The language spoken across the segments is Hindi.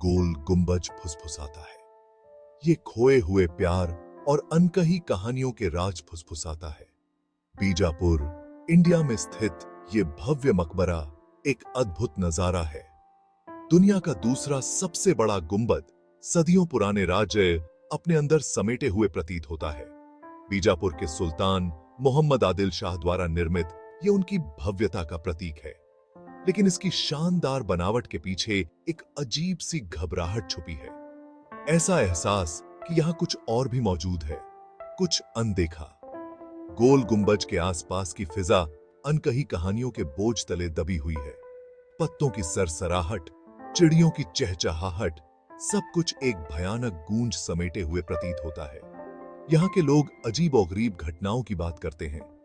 गोल गुंबज फुसफुसाता है। ये खोए हुए प्यार और अनकही कहानियों के राज फुसफुसाता है। बीजापुर, इंडिया में स्थित ये भव्य मकबरा एक अद्भुत नजारा है। दुनिया का दूसरा सबसे बड़ा गुंबद सदियों पुराने राज्य अपने अंदर समेटे हुए प्रतीत होता है। बीजापुर के सुल्तान मोहम्मद आदिल शाह द्वारा निर्मित ये उनकी भव्यता का प्रतीक है। लेकिन इसकी शानदार बनावट के पीछे एक अजीब सी घबराहट छुपी है। ऐसा एहसास कि यहां कुछ और भी मौजूद है, कुछ अनदेखा। गोल गुंबज के आसपास की फिजा अनकही कहानियों के बोझ तले दबी हुई है। पत्तों की सरसराहट, चिड़ियों की चहचहाहट, सब कुछ एक भयानक गूंज समेटे हुए प्रतीत होता है। यहां के लोग अजीबोगरीब घटनाओं की बात करते हैं।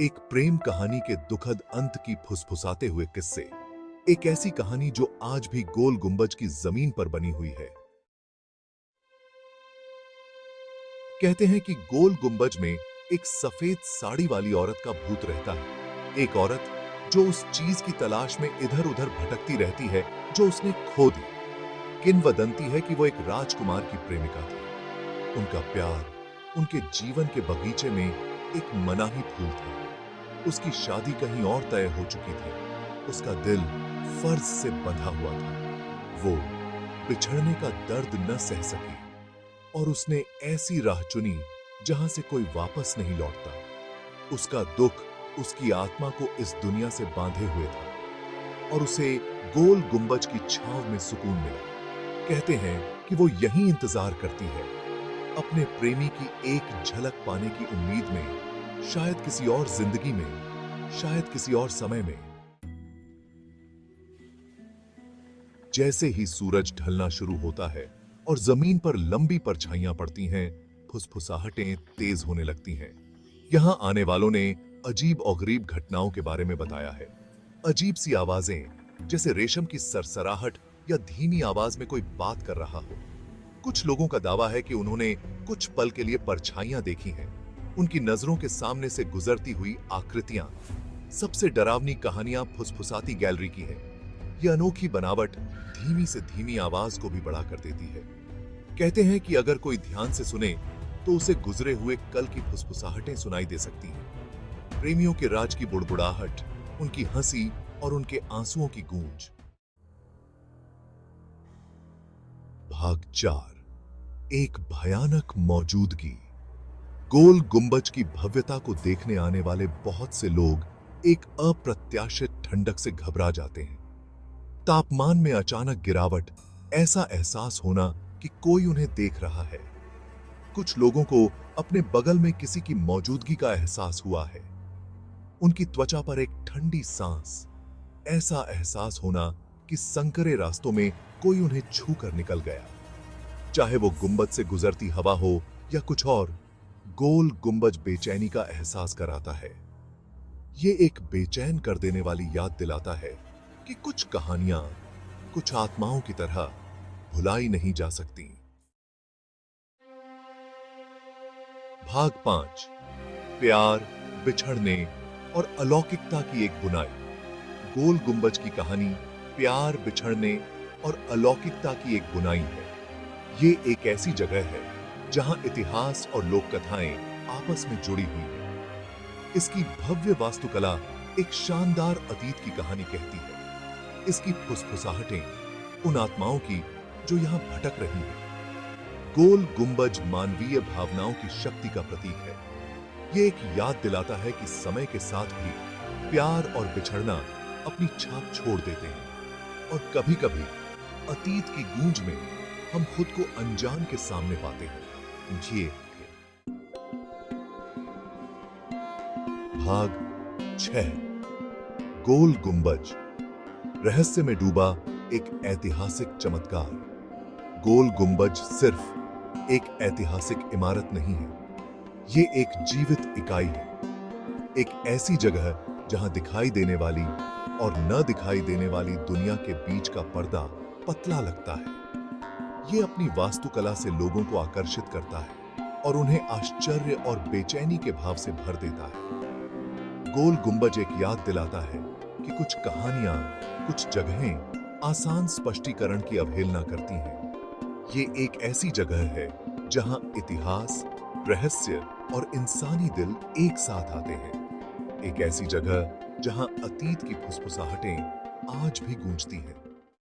एक प्रेम कहानी के दुखद अंत की फुसफुसाते हुए किस्से, एक ऐसी कहानी जो आज भी गोल गुंबज की जमीन पर बनी हुई है। कहते हैं कि गोल गुंबज में एक सफेद साड़ी वाली औरत का भूत रहता है। एक औरत जो उस चीज की तलाश में इधर उधर भटकती रहती है जो उसने खो दी। किंवदंती है कि वो एक राजकुमार की प्रेमिका थी। उनका प्यार उनके जीवन के बगीचे में एक मनाही फूल था। उसकी शादी कहीं और तय हो चुकी थी। उसका दिल फर्ज से बंधा हुआ था। वो बिछड़ने का दर्द न सह सकी और उसने ऐसी राह चुनी जहां से कोई वापस नहीं लौटता। उसका दुख उसकी आत्मा को इस दुनिया से बांधे हुए था और उसे गोल गुंबज की छांव में सुकून मिला। कहते हैं कि वो यहीं इंतजार करती है, अपने प्रेमी की एक झलक पाने की उम्मीद में, शायद किसी और जिंदगी में, शायद किसी और समय में। जैसे ही सूरज ढलना शुरू होता है और जमीन पर लंबी परछाइयां पड़ती हैं, फुसफुसाहटें तेज होने लगती हैं। यहां आने वालों ने अजीब और गरीब घटनाओं के बारे में बताया है। अजीब सी आवाजें, जैसे रेशम की सरसराहट या धीमी आवाज में कोई बात कर रहा हो। कुछ लोगों का दावा है कि उन्होंने कुछ पल के लिए परछाइयां देखी हैं, उनकी नजरों के सामने से गुजरती हुई आकृतियां। सबसे डरावनी कहानियां फुसफुसाती गैलरी की हैं। यह अनोखी बनावट धीमी से धीमी आवाज को भी बढ़ा कर देती है। कहते हैं कि अगर कोई ध्यान से सुने तो उसे गुजरे हुए कल की फुसफुसाहटें सुनाई दे सकती हैं। प्रेमियों के राज की बुड़बुड़ाहट, उनकी हंसी और उनके आंसुओं की गूंज। भाग 4, एक भयानक मौजूदगी। गोल गुंबज की भव्यता को देखने आने वाले बहुत से लोग एक अप्रत्याशित ठंडक से घबरा जाते हैं। तापमान में अचानक गिरावट, ऐसा एहसास होना कि कोई उन्हें देख रहा है। कुछ लोगों को अपने बगल में किसी की मौजूदगी का एहसास हुआ है। उनकी त्वचा पर एक ठंडी सांस, ऐसा एहसास होना कि संकरे रास्तों में कोई उन्हें छू कर निकल गया। चाहे वो गुंबद से गुजरती हवा हो या कुछ और, गोल गुंबज बेचैनी का एहसास कराता है। ये एक बेचैन कर देने वाली याद दिलाता है कि कुछ कहानियां कुछ आत्माओं की तरह भुलाई नहीं जा सकती। भाग 5, प्यार, बिछड़ने और अलौकिकता की एक बुनाई। गोल गुंबज की कहानी प्यार, बिछड़ने और अलौकिकता की एक बुनाई है। ये एक ऐसी जगह है जहां इतिहास और लोक कथाएं आपस में जुड़ी हुई हैं। इसकी भव्य वास्तुकला एक शानदार अतीत की कहानी कहती है। इसकी फुसफुसाहटें उन आत्माओं की जो यहां भटक रही हैं। गोल गुंबज मानवीय भावनाओं की शक्ति का प्रतीक है। ये एक याद दिलाता है कि समय के साथ भी प्यार और बिछड़ना अपनी छाप छोड़ देते हैं और कभी-कभी अतीत की गूंज में हम खुद को अनजान के सामने पाते हैं। ये भाग 6, गोल गुंबज, रहस्य में डूबा एक ऐतिहासिक चमत्कार। गोल गुंबज सिर्फ एक ऐतिहासिक इमारत नहीं है, ये एक जीवित इकाई है। एक ऐसी जगह जहां दिखाई देने वाली और न दिखाई देने वाली दुनिया के बीच का पर्दा पतला लगता है। ये अपनी वास्तुकला से लोगों को आकर्षित करता है और उन्हें आश्चर्य और बेचैनी के भाव से भर देता है। गोल गुंबज एक याद दिलाता है कि कुछ कहानियां, कुछ जगहें आसान स्पष्टीकरण की अवहेलना करती हैं। ये एक ऐसी जगह है जहां इतिहास, रहस्य और इंसानी दिल एक साथ आते हैं। एक ऐसी जगह जहां अतीत की फुसफुसाहटें आज भी गूंजती हैं।